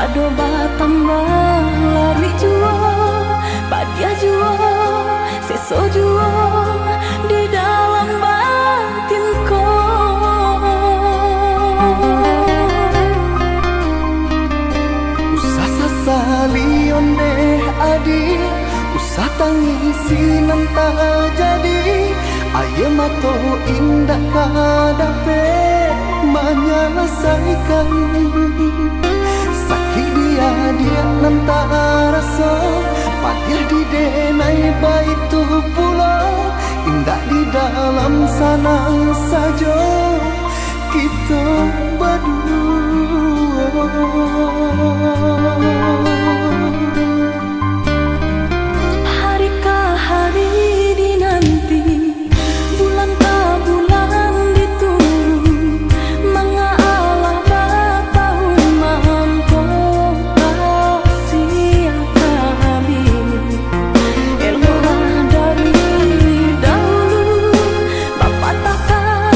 Ado batambah lari jua, badia jua, seso jua di dalam batinku. Usah sasali onde adi, usah tangisi nanta jadi. Aye mato indah kadape menyelesaikan. Sakit dia nanta rasa, patir di denai baitu pula. Indah di dalam sana saja kita berdua. Harikah hari dinanti, bulan-kah bulan ditunggu, mengalah bertahun mampu kasih kami. Eloklah dari dahulu, Bapak takkan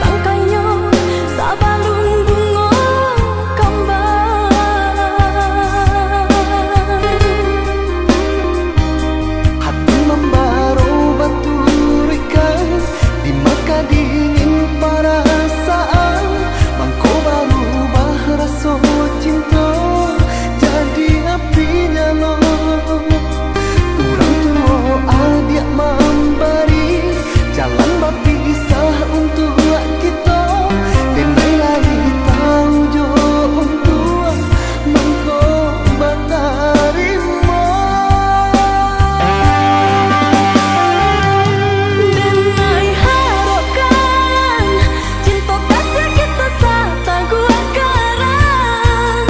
tangkainya sabalung bunga kembang. Hati membaro baturikan di maka dingin perasaan. Mangko baru rasa cinta jadi api nyala. Urang tua adik memberi jalan berpisah untuk kita. Denai lagi tahu jo untuk mangko batarima. Denai harapkan cinta kasih kita sata gua karang.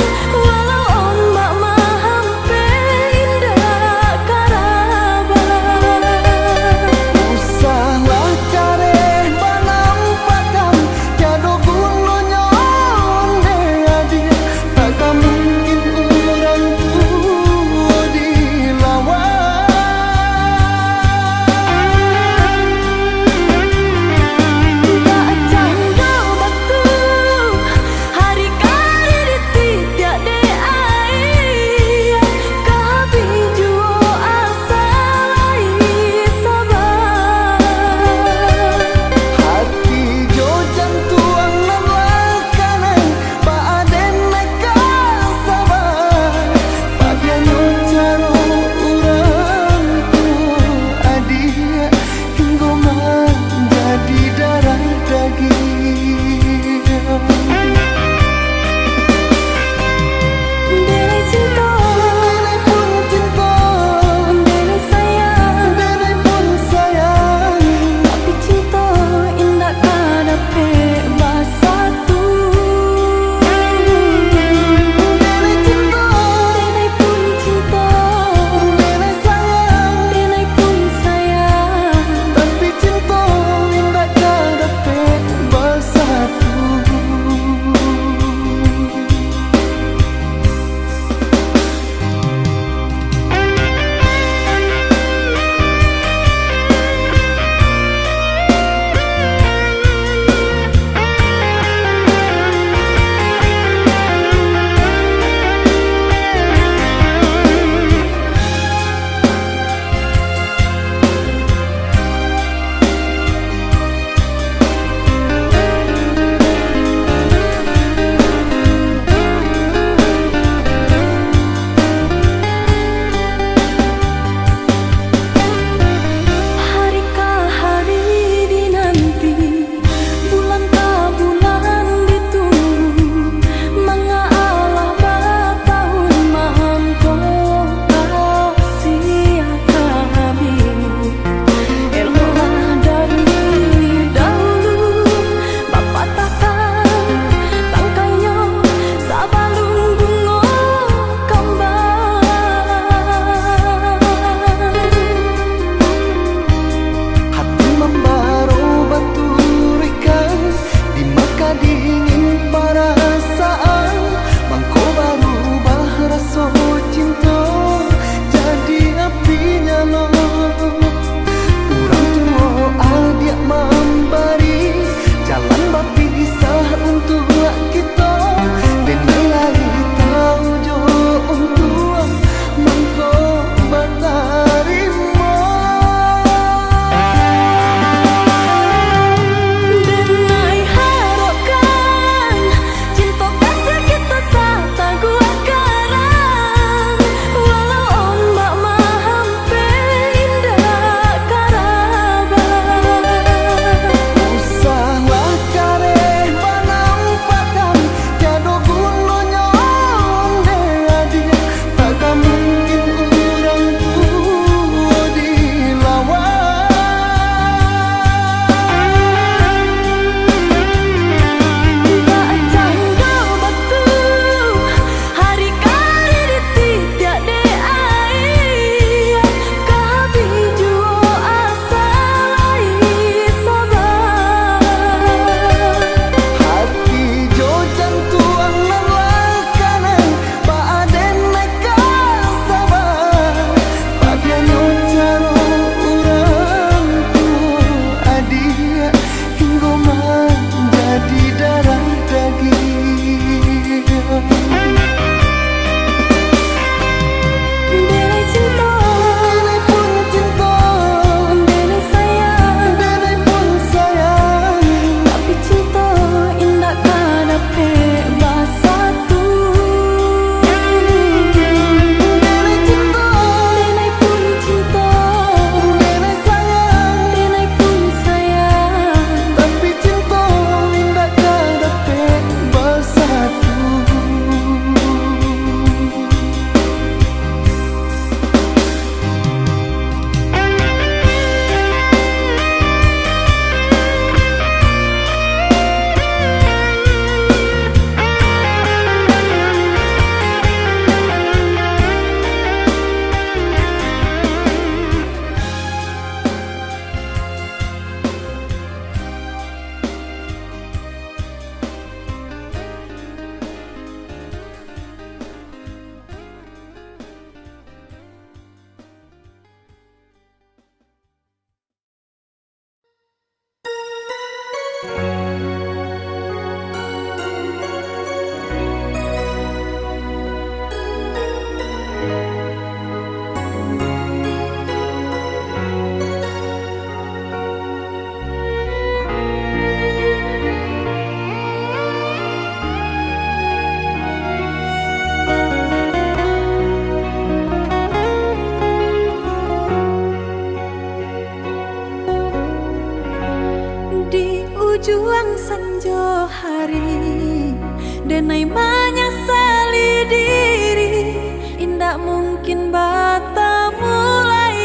Jo hari denai menyesali diri, indak mungkin bata mulai.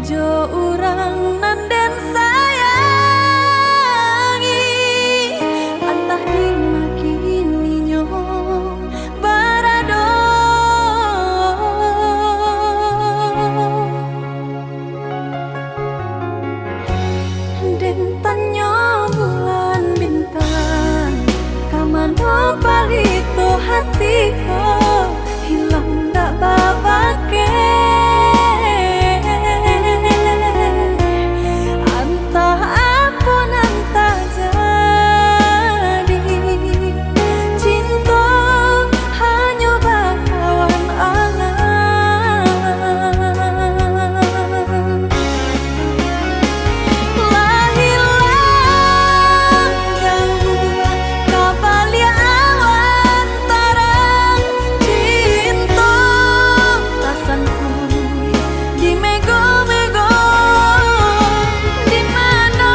Jo urang nan den sayangi, antah dimakini nyo barado. Den tanyo bulan bintang, kamano palito hatiku, hilang dak babake. Antah apa nan tak jadi, cinta hanya bakawan angan. Hilang jauh kabalia awan tarang, cinta rasanku di mego-mego. Di mana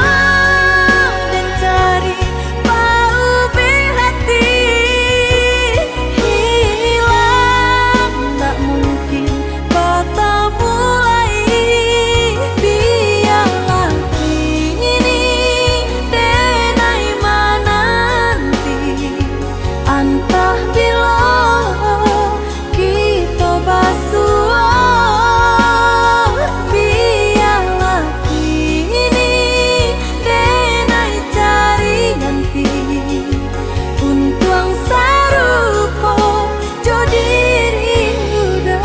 dan cari paubi hati, hilang tak mungkin bata mulai. Biarlah ini denai menanti, antah bila kita basuh. Biarlah ini denai cari ganti, untuang sarupo jo diri udah.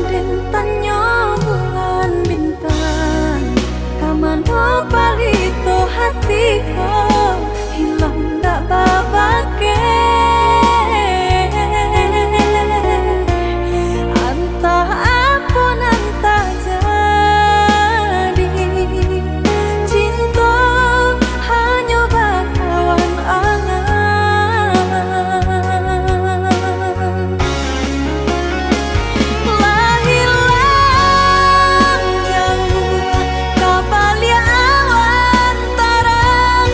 Den tanyo bulan bintang, kamano palito hatiku, hilang dak babake. Antah apa nan tak jadi, cinta hanya bakawan angan. Hilang jauh kabalia awan tarang,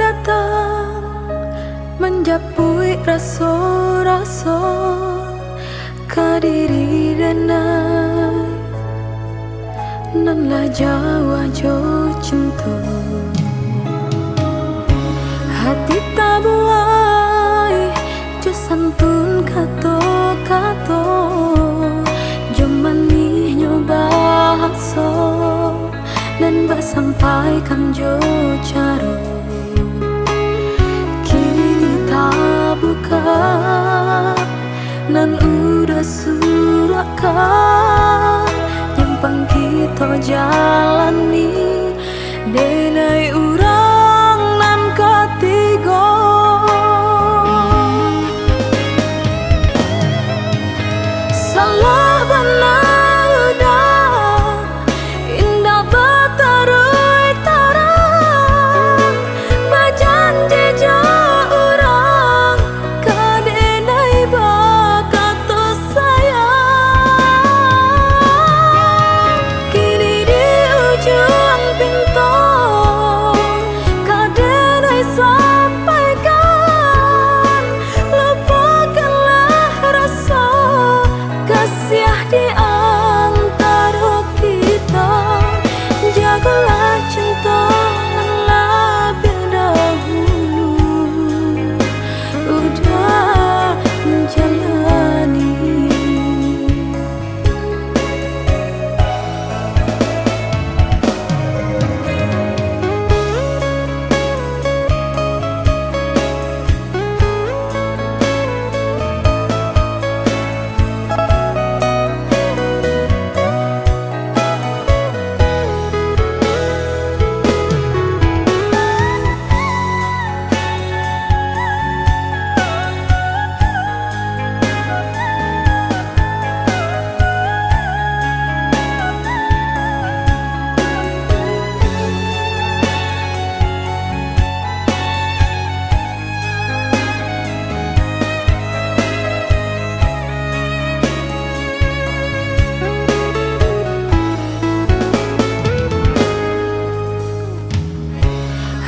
datang menjapui rasa-rasa kadiri denai nan la jawa jo cinta hati tabuai jo santun kato-kato jo manih nyoba so dan bak sampaikan jo caro kini tak buka nan udah surakan nyampang kita jalani denai urang nan ketiga salah benar udah indah batarui tarang bajanji jo urang kadenai bakato sayang kini di ujung pintu kadenai sampaikan lupakanlah rasa kasih di antara kita jagalah cinta yang lebih dahulu udah menjalani.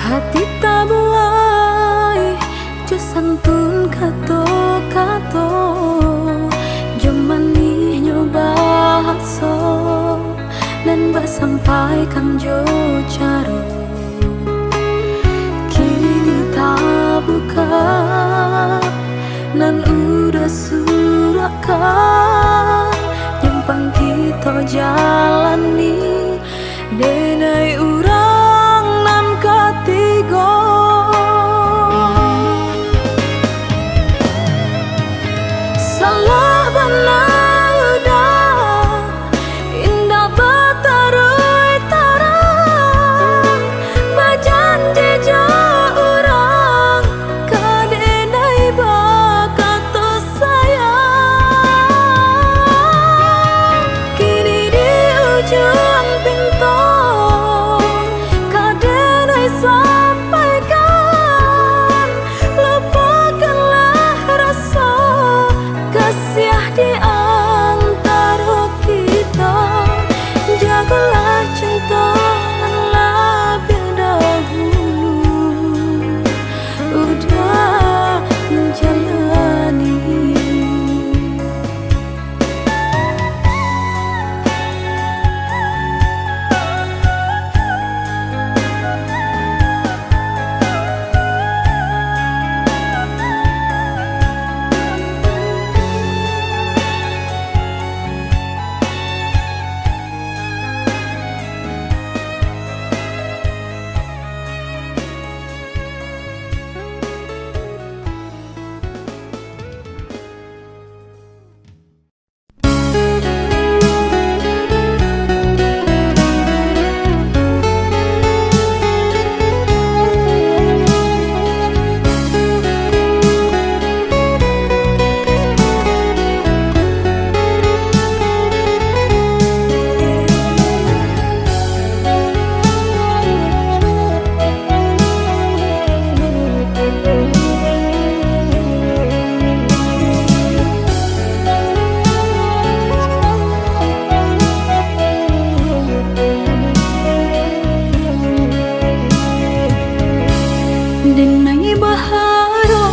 Hati tabuai jo santun kato-kato jo manih nyoba so dan bak sampaikan jo caro kini tak buka nan udah surakan nyampang kita jalani denai urang nan ketiga salah benar udah indah batarui tarang bajanji jo urang kadenai bakato sayang kini di ujung pintu Denai baharo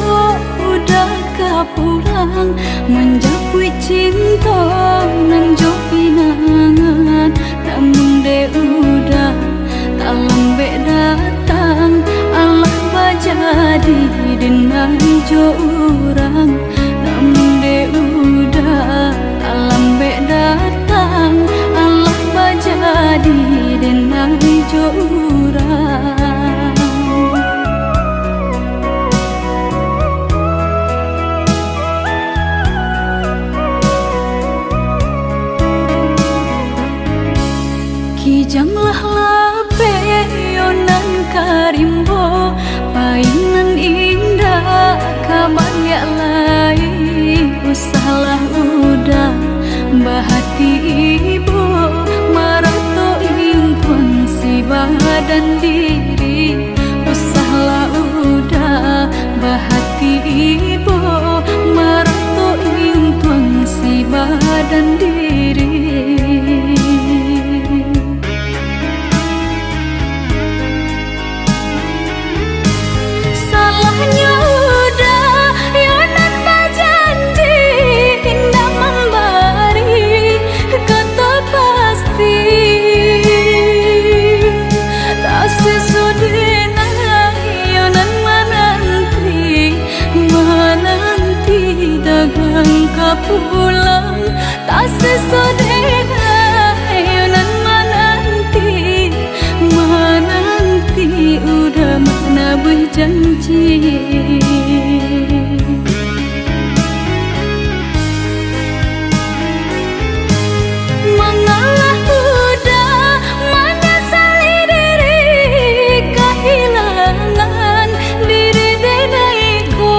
udah kapulang menjapui cinta nan jo pinangan, namun de udah tak lambe datang Allah bajadi denai jo urang, namun de udah tak lambe datang Allah bajadi denai jo urang. Kijanglah lape yonan karimbo, painan indah kabaya lai, usahlah udah bahati ibu marato impun si badan diri, usahlah udah bahati ibu marato impun si badan diri. Pulang tak sesodena yonan menanti udah mana berjanji. Mengalah udah menyesali diri kehilangan diri denaiku.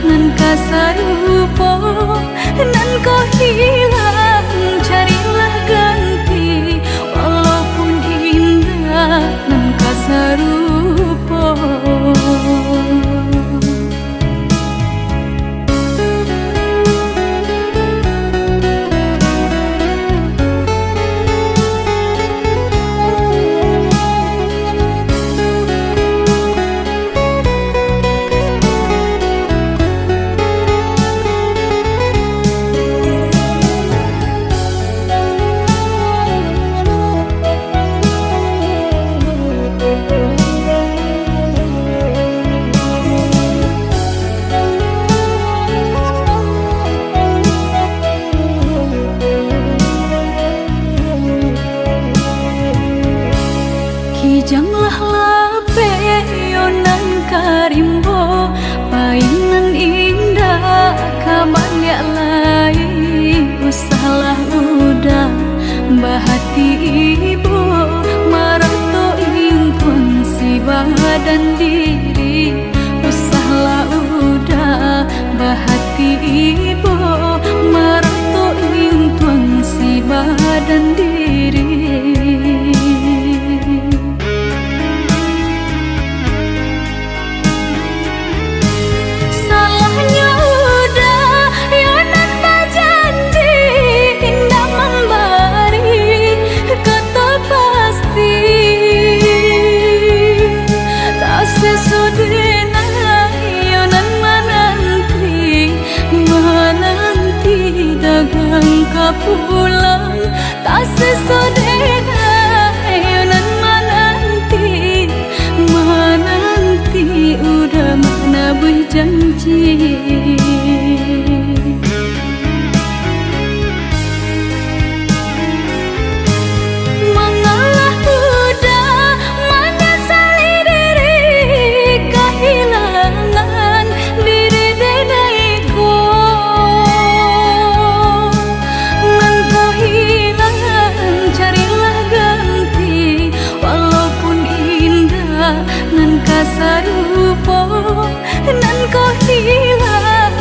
Nan kasarupo nan kau hilang, carilah ganti walaupun indah nan kasarupo. Kijanglah lape yonan karimbo, painan indah kabaya lai, usahlah udah bahati ibu marato impun si badan diri, usahlah udah bahati ibu marato impun si badan diri. Pulang tak sesodena yonan menanti udah mana berjanji. Mengalah udah menyesali diri kehilangan diri denaiku. Nan kasarupo nan kau hilang,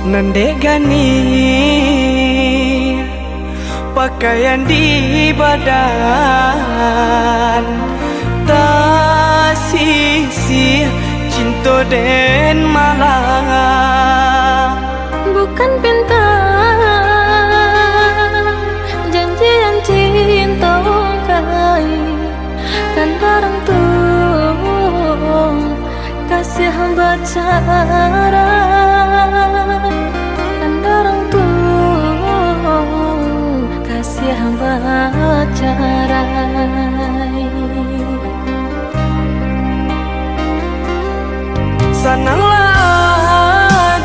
Nandegani pakaian di badan, tak sisi cinta dan malam. Bukan pinta janji yang cinta kai, kan darang tuh kasih hamba cara, kan darang tuh kasih hamba cara. Sananglah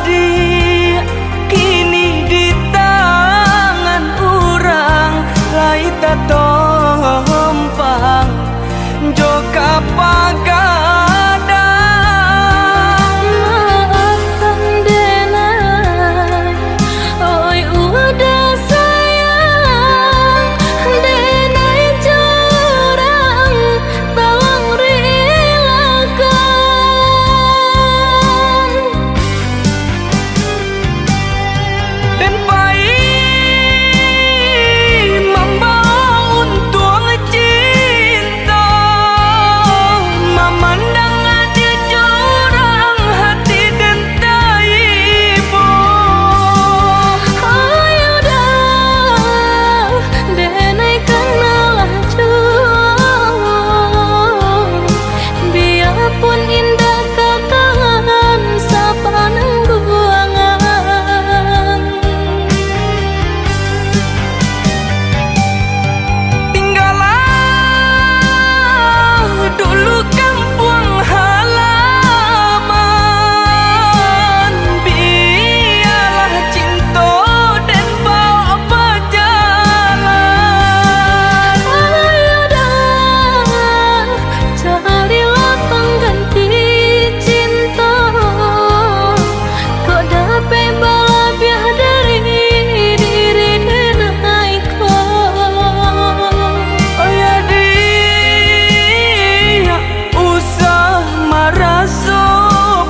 kini di tangan orang, lai tak tompang joka pagadang. Maafkan denai, oi udah sayang, denai curang, tawang relakan. Dan pahit membawa untung cinta, memandang dia curang hati dan taibo. Ayo dah, denai kenalah juang, biarpun indah kakangan sapanang guangan. Tinggallah dulu kampung halaman, biarlah cinta dan bawa berjalan. Ayo dah, carilah pengganti cinta, kau dapat balabiah dari diri denai kau. Oh ya dia usah marah so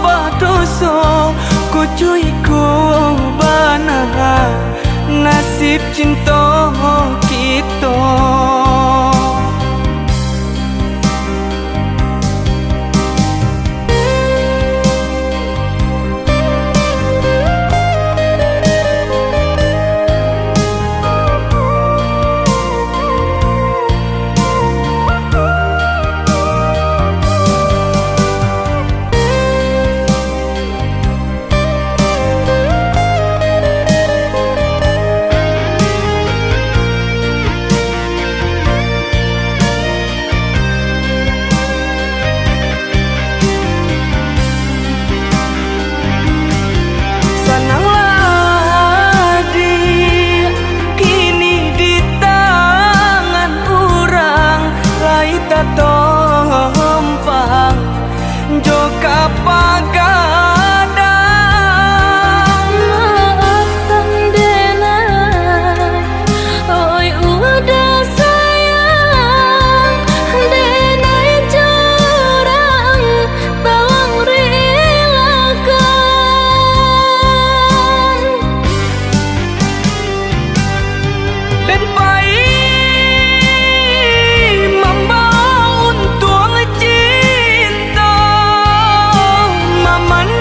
batoso, ku cuy ku bana nasib cinta kita. Sananglah kini di tangan orang, lai tak tompang joka pagadang. Maafkan denai, oi udah sayang, denai curang, tawang relakan. Dan pahit membawa untung cinta, memandang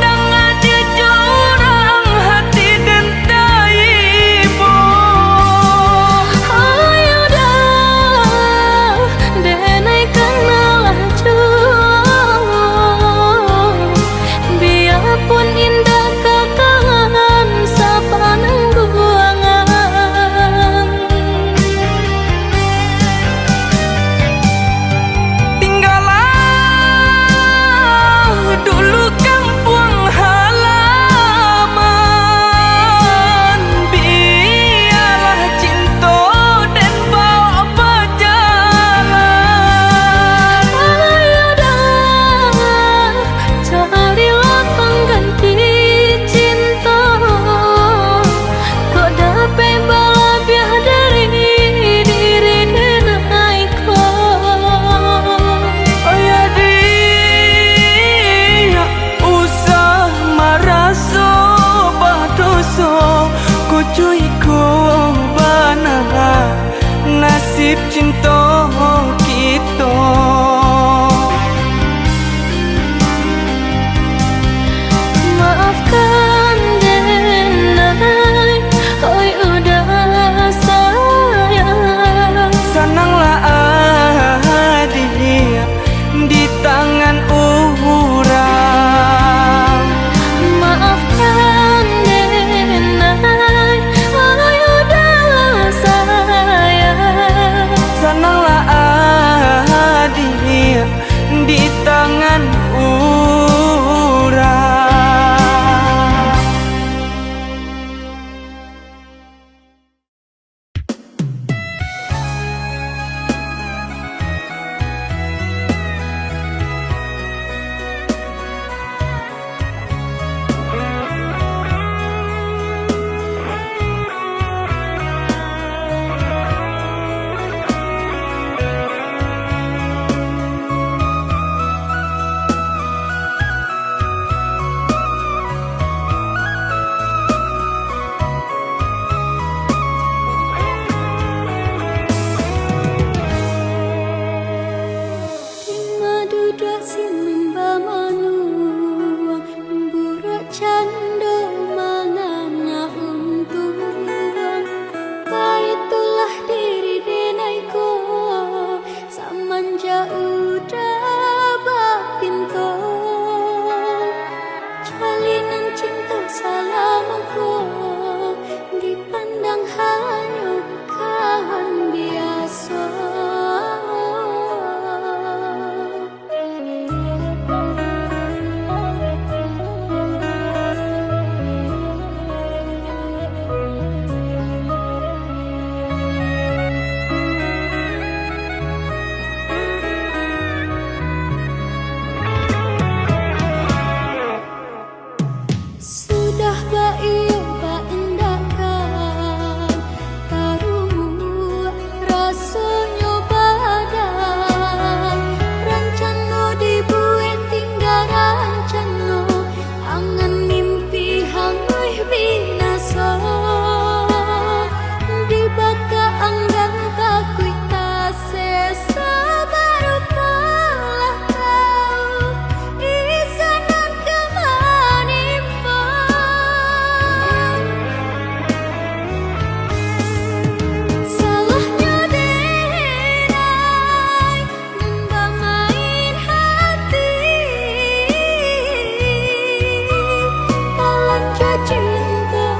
lanjut cinta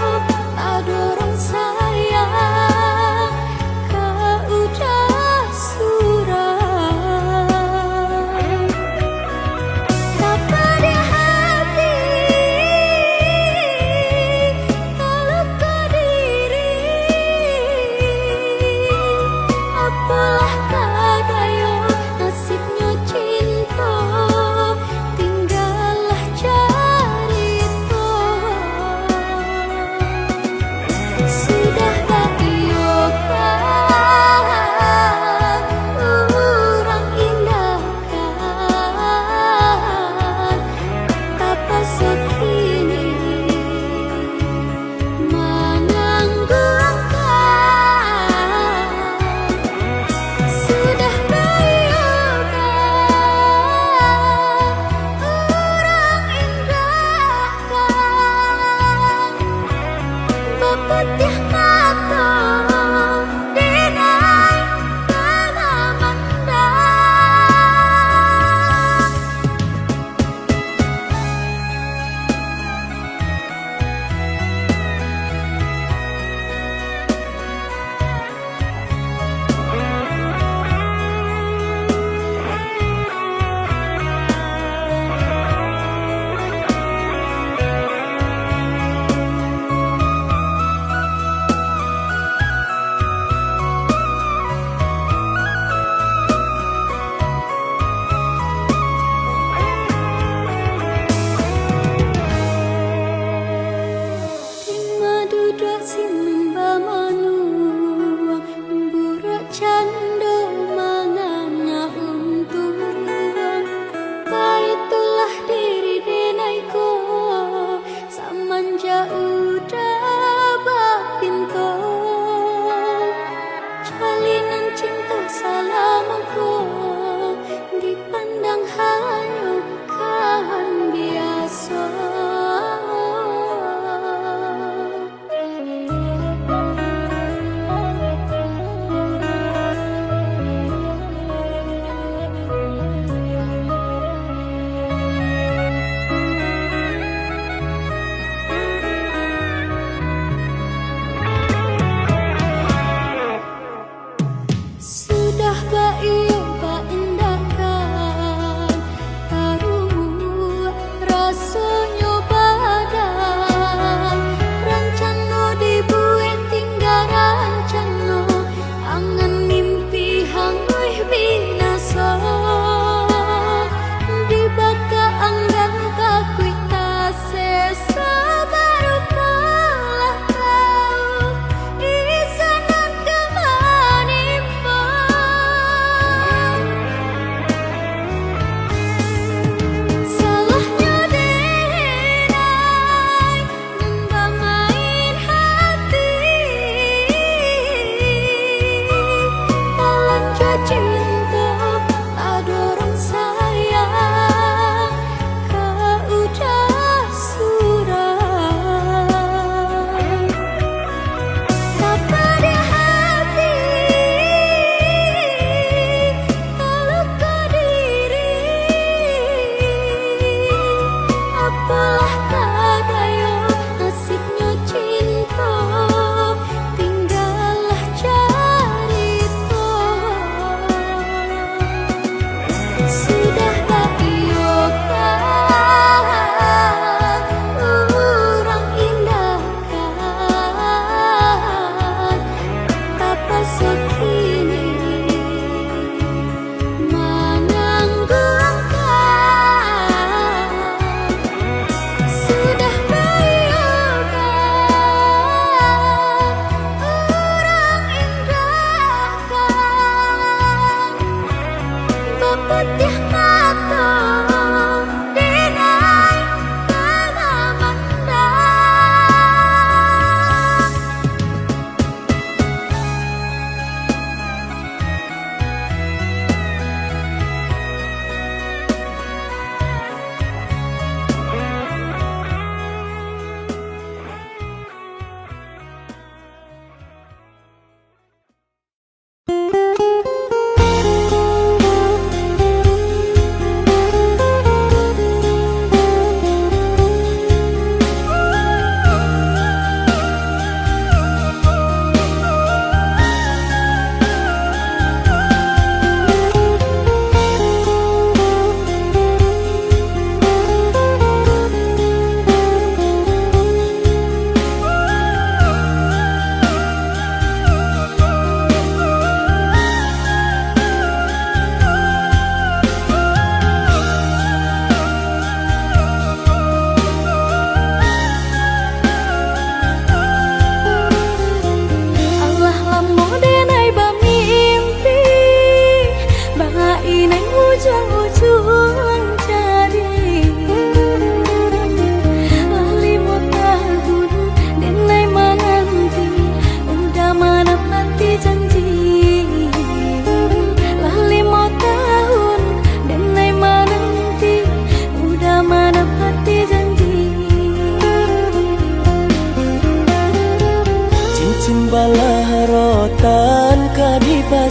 ada orang sayang kau udah suram tak pada hati kalau kau diri apalah kadaya nasibnya cinta tinggallah cerita sudah tak iyakan orang indahkan tapa sekini menanggungkan sudah bayangkan orang indahkan bepetih mata denai kala mandang duduk simba manuang burak cando mangana untuang kaitulah diri denaiku samanja udah bapinto jalinan cinta salamaku dipandang hanya kan biasa. Sudah baik indahkan taruh rasanya badan rancana dibuat tinggal rancana angan mimpi hangui binasa dibaka anggan takui tasesa baru kalah kau isanan kemanimpa salahnya denai nembamain hati dalam cinta ada orang sayang kau udah suram tak pada hati kalau kau diri apalah kadaya nasibnya cinta tinggallah cerita sudah tak iyakan orang indahkan tapa sekini menanggungkan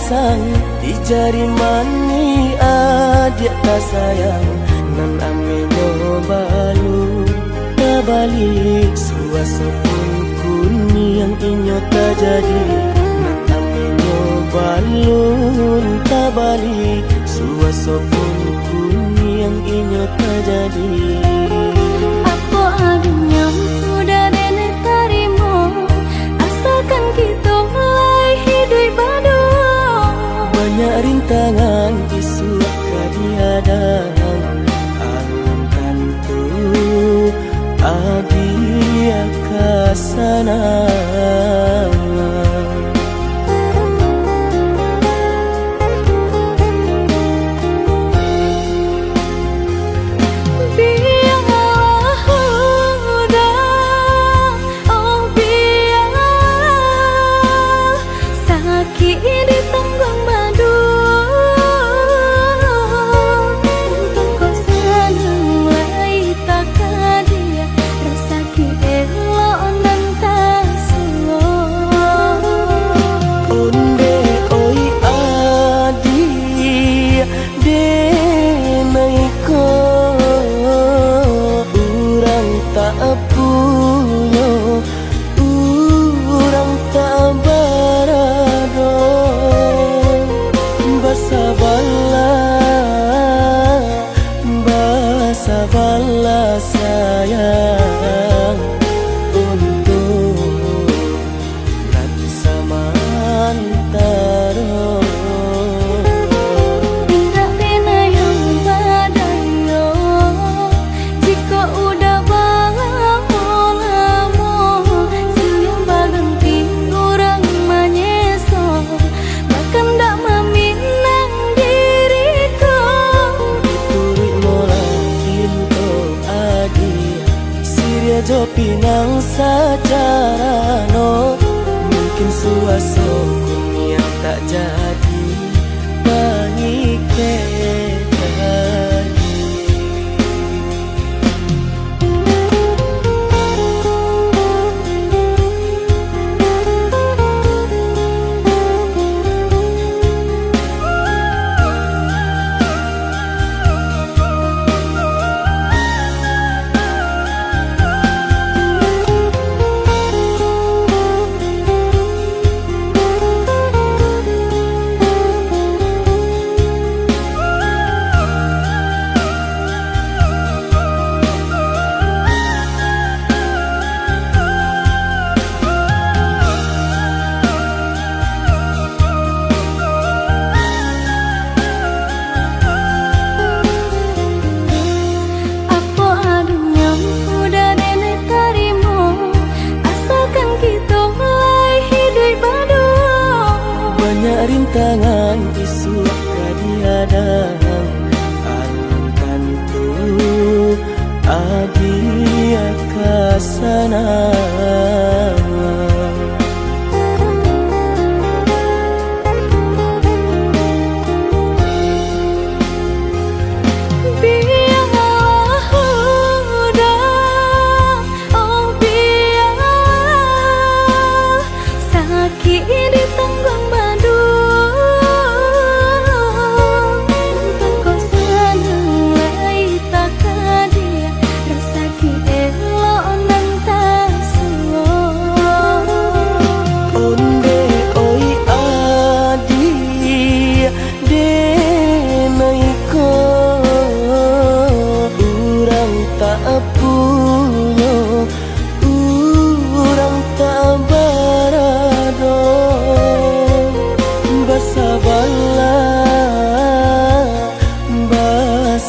sang di jari mani adik tak sayang nan amenyo balu tak balik suasa pun kuni yang inyo tak jadi nan amenyo balun tak balik suasa pun kuni yang inyo tak jadi. Apa adanya udah nenek tarimo asalkan kita mulai hidup baru. Banyak rintangan isu kadiadang alam tentu adia kasana. Sabarlah sayang untuk nanti samantara. Tidak pena yang badayo jika udah lamo siang baganti orang menyeso bahkan tak meminang diriku. Turut mola Siria jo pinang secara no mungkin suaso kuni yang tak jadi bagi rintangan isu kadiadang alam tentu adia kasana.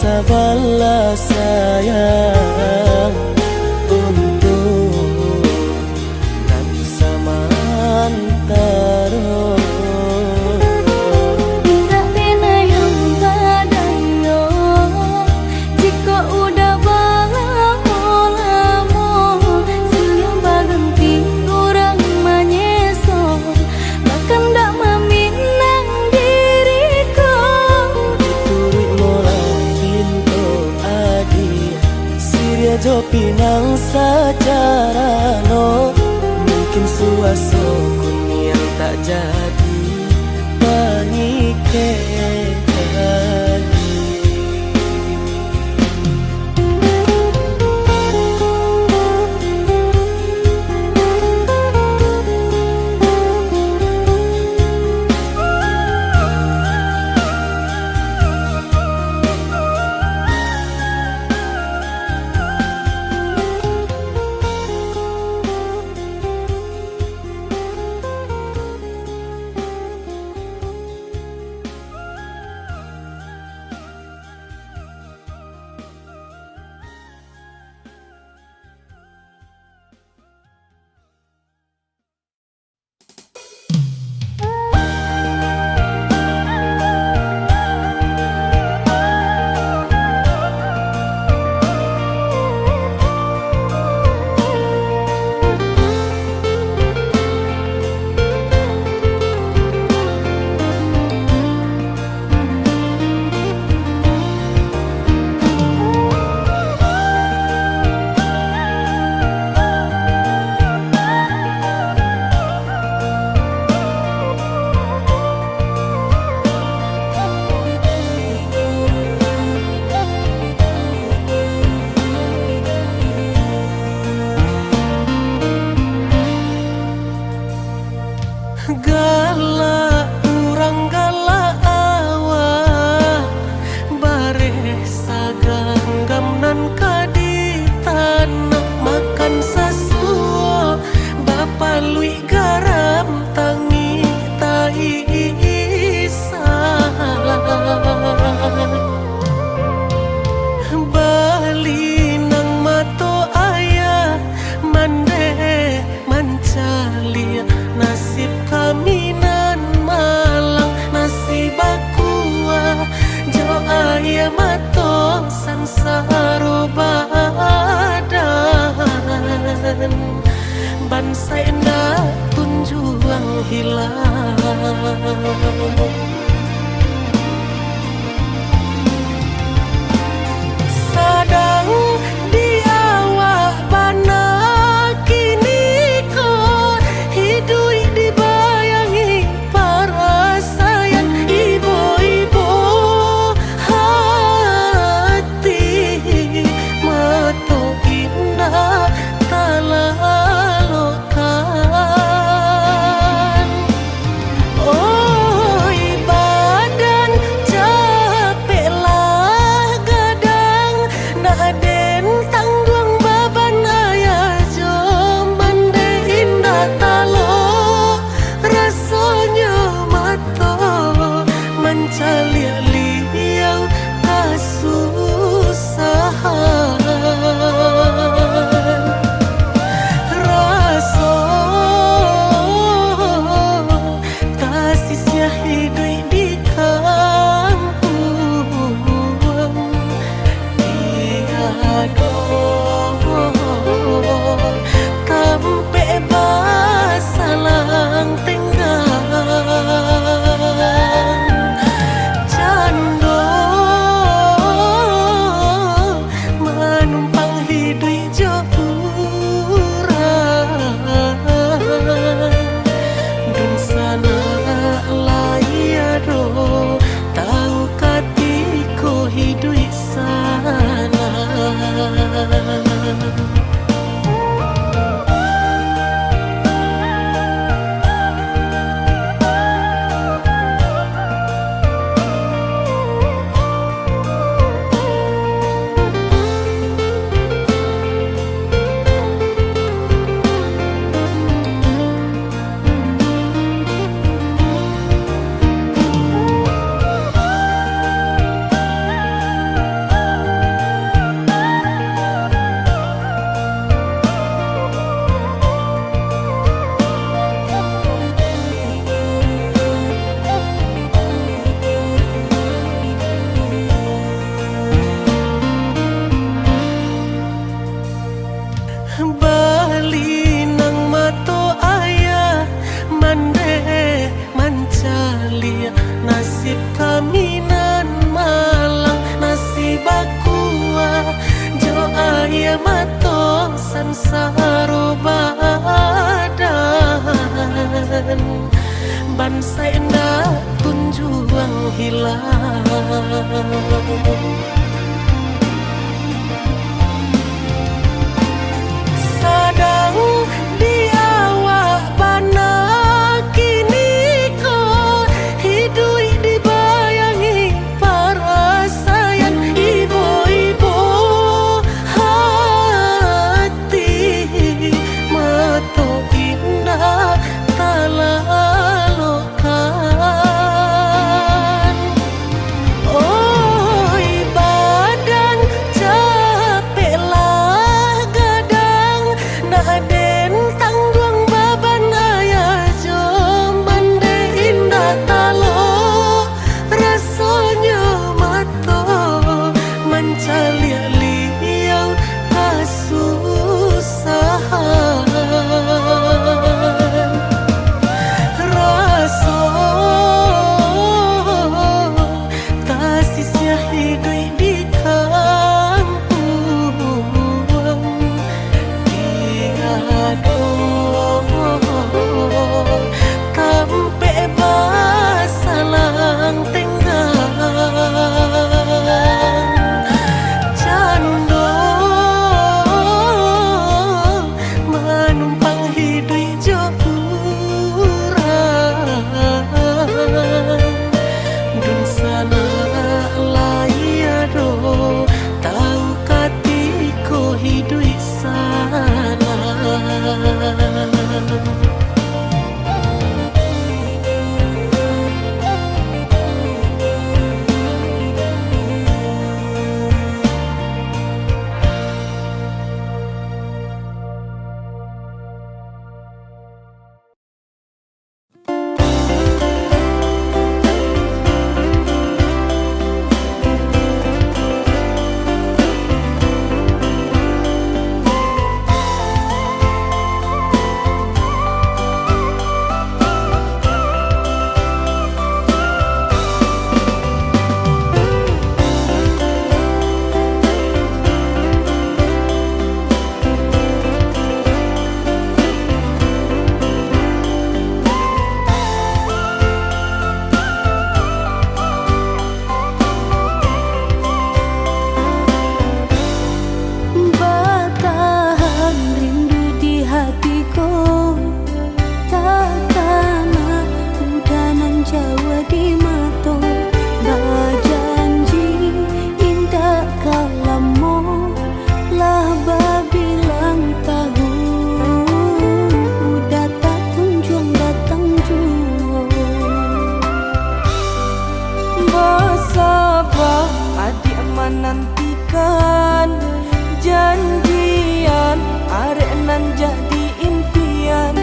Sabarlah sayang untuk nanti samantara. Tidak pena yang badayo jika udah lamo siang baganti orang menyeso bahkan tak meminang diriku. Turut mola pintu adia Siria jo pinang secara no mungkin suaso kuni yang tak jadi Ban saya nak kunjuang menghilang. Sadang di awak bana kini ko hidup dibayangi perasaan ibu-ibu hati mato indah talalokan. Oi badan capek lah gadang naden tanggung baban ayah jombang de indah talo rasanya mato mencalia-liau kasusahan. Rasa tasisnya hidup di kampung tiado tampe basalang tenggang cando menumpang hidup jauran dun sana layado tahu katiko hidup sana. Batahan rindu di hatiku, takana udanan Jawa di mato, berjanji indah kalamu lah babilang tahu, udah tak kunjung datang jua. Bersabar adik menantikan janjian arek nan jadi impian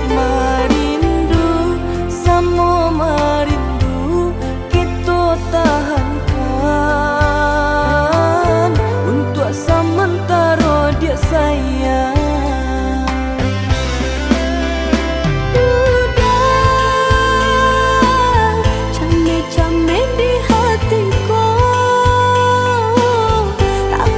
merindu sama merindu kita tahankan untuk sementara dia sayang. Udah cane-cane di hatiku tak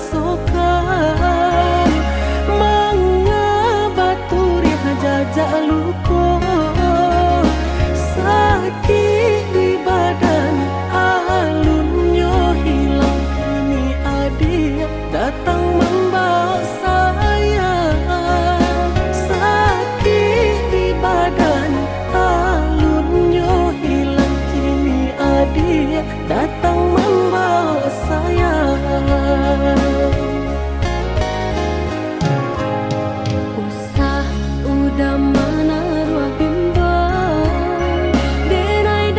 rasokan Mengabaturi jajak luko sakit di badan alunnya hilang kini adik datang membawa saya sakit di badan alunnya hilang kini adik datang membawa saya Usah udah mana ruah bimbang Denai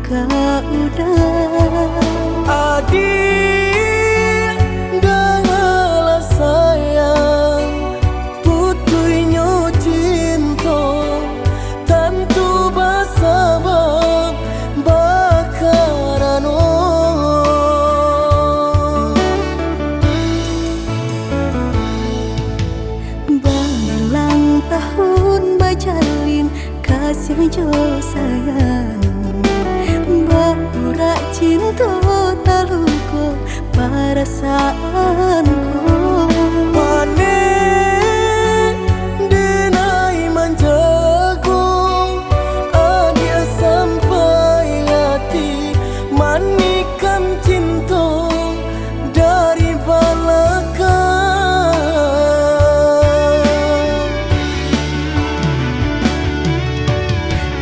kau udah. Adik, dengarlah sayang, putuinyo cinta, tentu bersabab bakarano. Berulang tahun bajalin kasih jo sayang, berurak cinta taluko perasaanku. Panen denai manjago, adia sampai hati manikan cinta dari belakang.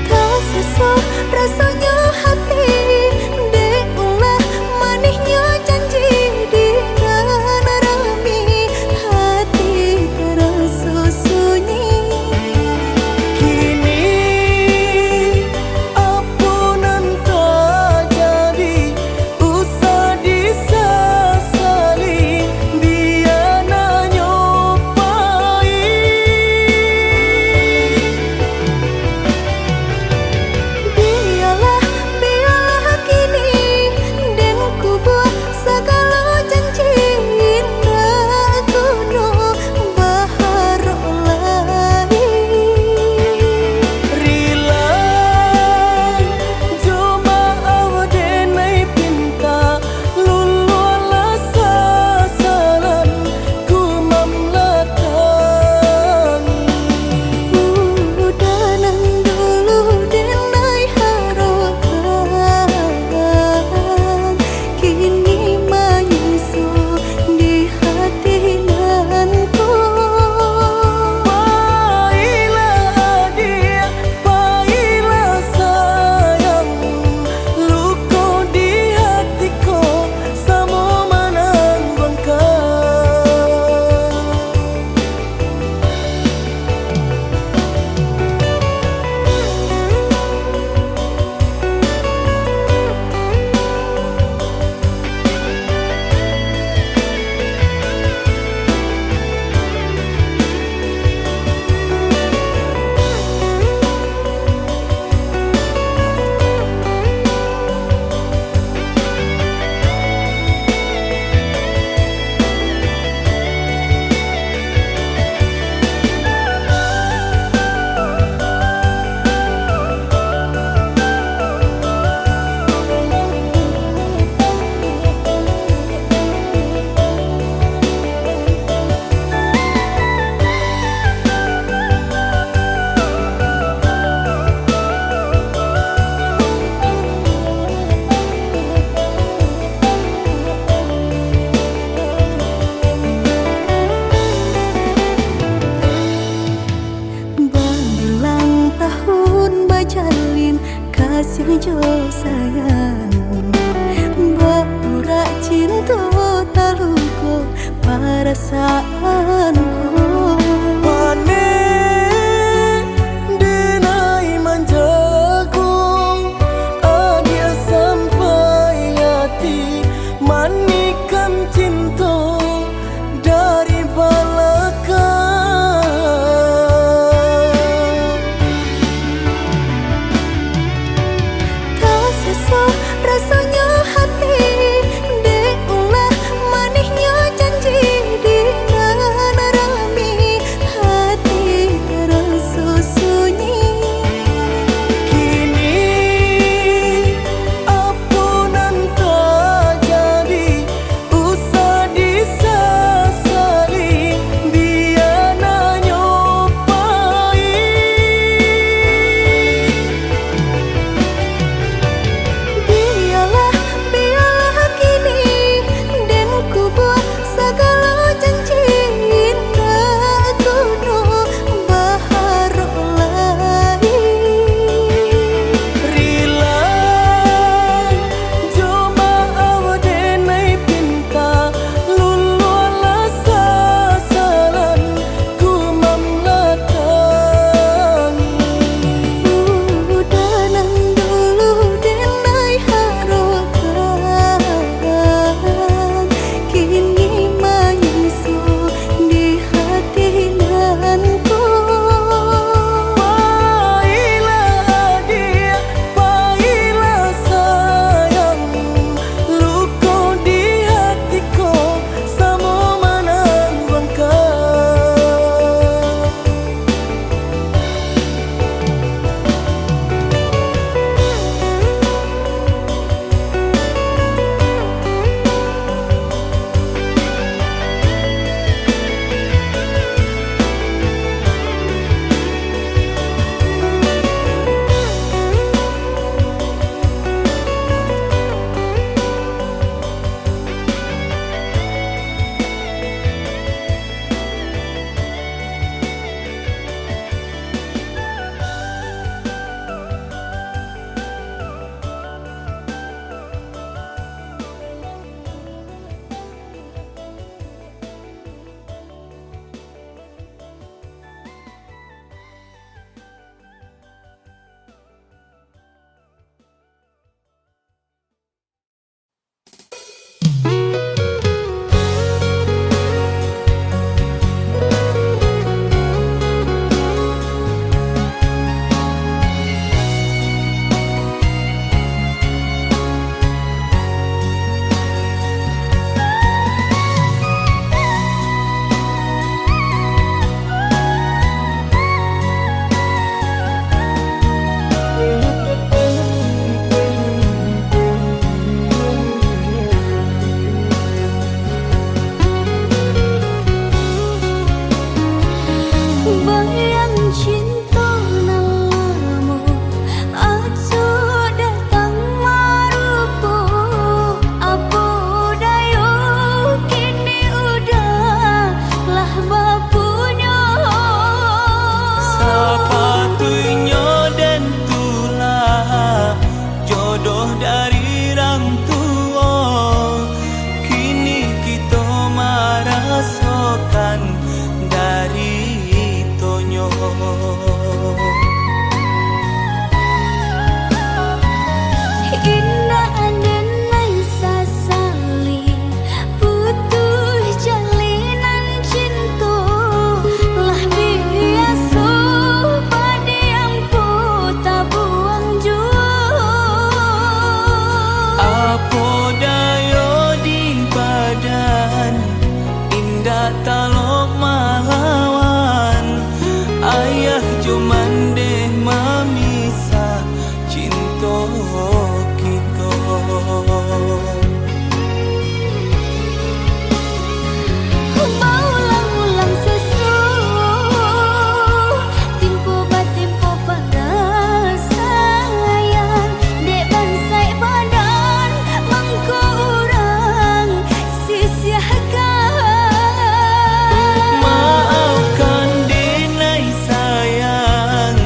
Tak sesuai rasanya hati, deulah manisnya janji dengan rami, hati terasa sunyi. Kini ampunan tak jadi, usah disesali, biar nyopai. Biarlah kini dan ku buat segala janji indah kuno baharok lain. Rila cuma denai pinta, lululah sasaran ku mamlatangi. Udanan dulu denai harokan, kini menyusu di hati nanku. Baiklah dia, baiklah sayang, luka di hatiku sama menanggungkan. Berulang tahun bajalin kasih jo sayang, berurak cinta taluko perasaanku. Panen denai manjago, adia sampai hati manikan cinta dari belakang. Tak sesuai rasanya hati, deulah manisnya janji dengan dari rang tua, kini kita merasakan dari tonyo. Indah andai sasali putus jalinan cinta lah biasa pada yang tak buang jua. Apa daya di badan indah talok melawan, ayah cuman deh memisah cinta kita. Maulang-ulang sesu timpo batimpo perasaan dek bansai badan mangko urang sisiakan. Maafkan denai sayang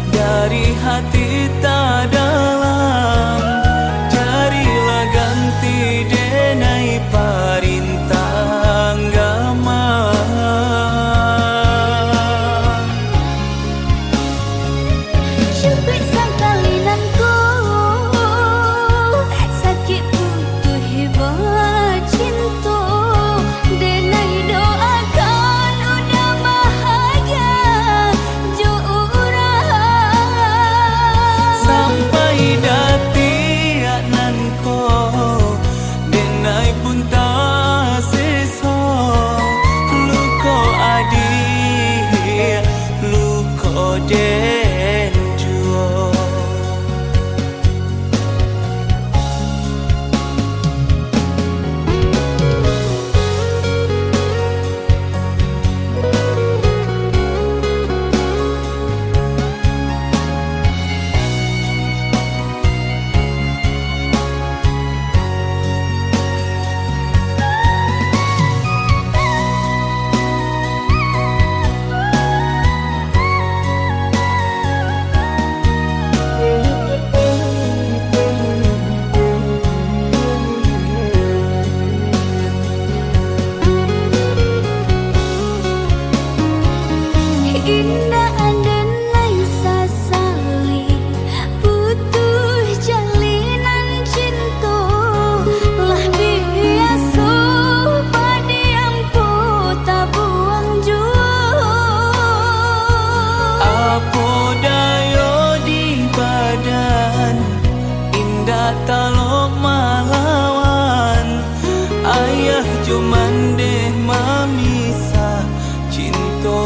dari hati tak dalam, carilah ganti denai parintah agama. Cupik sangkalinanku sakit putus hebat cinta denai doakan udah bahagia jo urang Sampai dati ananko denai pun tak seso, luko adik luko den juo. Indah andai sasali putus jalinan cinta lah biasa pada yang tak buang jua. Apa daya di badan indah talok melawan, ayah cuman deh memisah cinta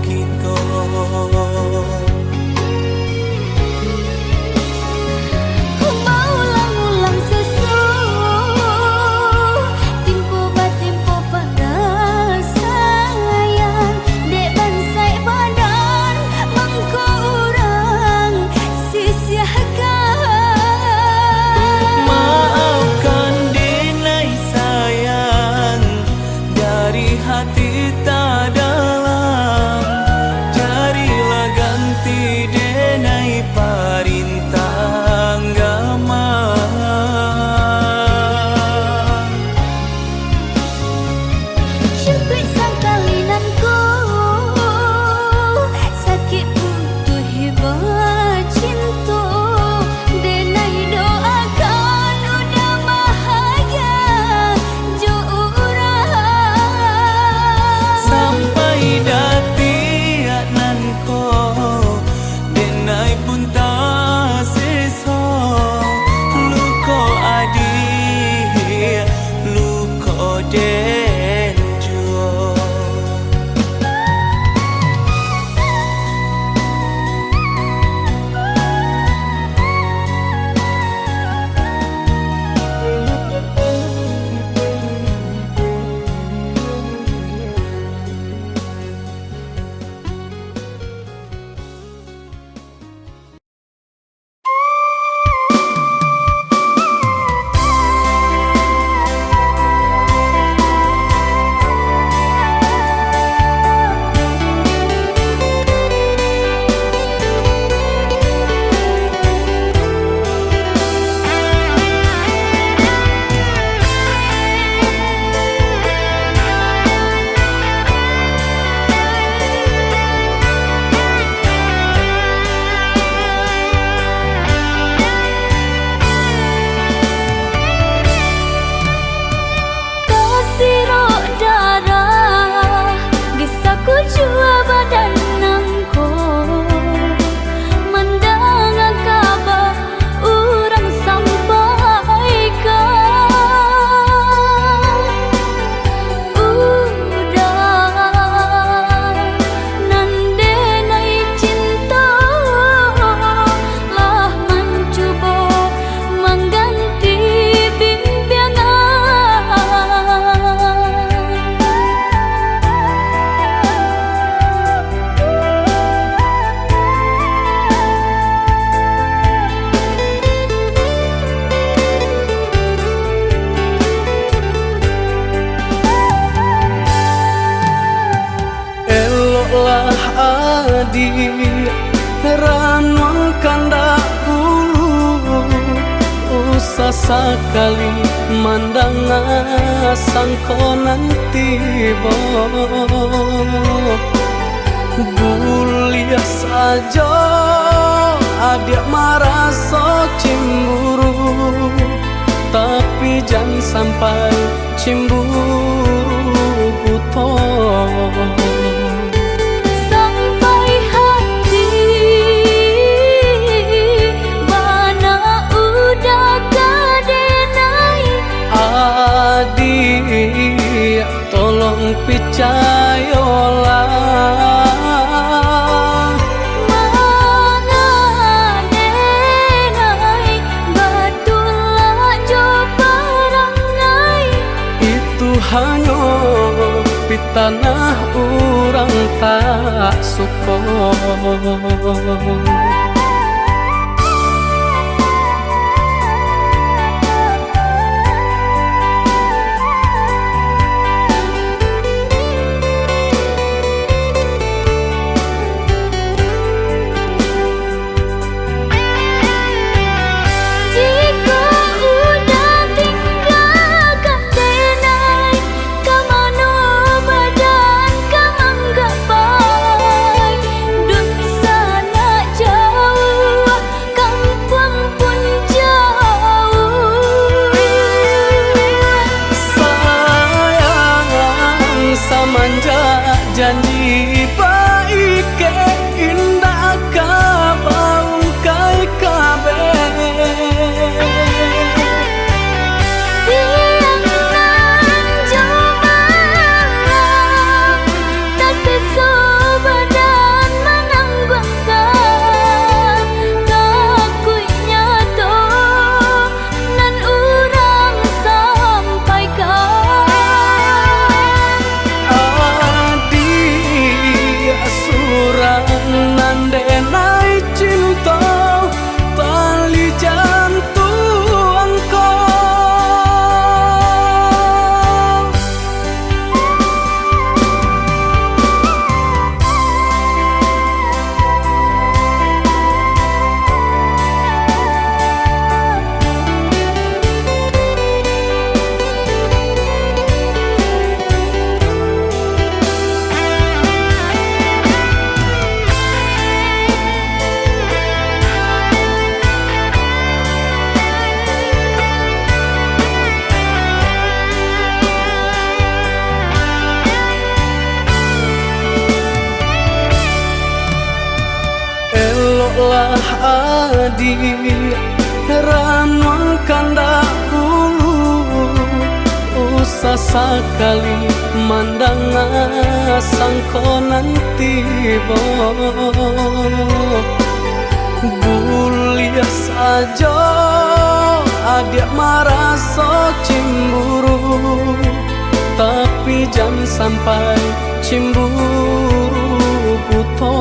kita. Maulang-ulang sesu timpo batimpo perasaan dek bansai badan mangko urang sisiakan. Maafkan denai sayang adi ranong kandak bulu usah sekali mandang sangkonan tiba buliah saja adik merasa cemburu tapi jangan sampai cemburu buta sampai hati mana udah kadenai adik tolong percayalah hanya di tanah orang tak suka. Janji baik ke indah kabau kai kabe siang nan jomah tak sesobadan menanggungkan kakunya to nan urang sampaikan nandenai cinta tali jantungku lah adik ranong kandak bulu usah sekali mandang sangkonan tiba buliah saja adik merasa cemburu tapi jangan sampai cemburu buta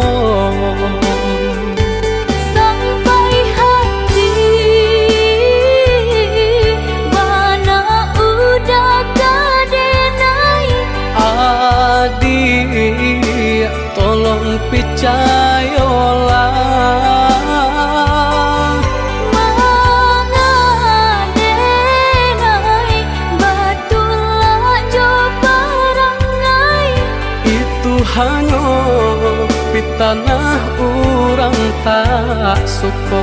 adik tolong percayalah mangadenai batulah jo parangai itu hanya di tanah orang tak suka.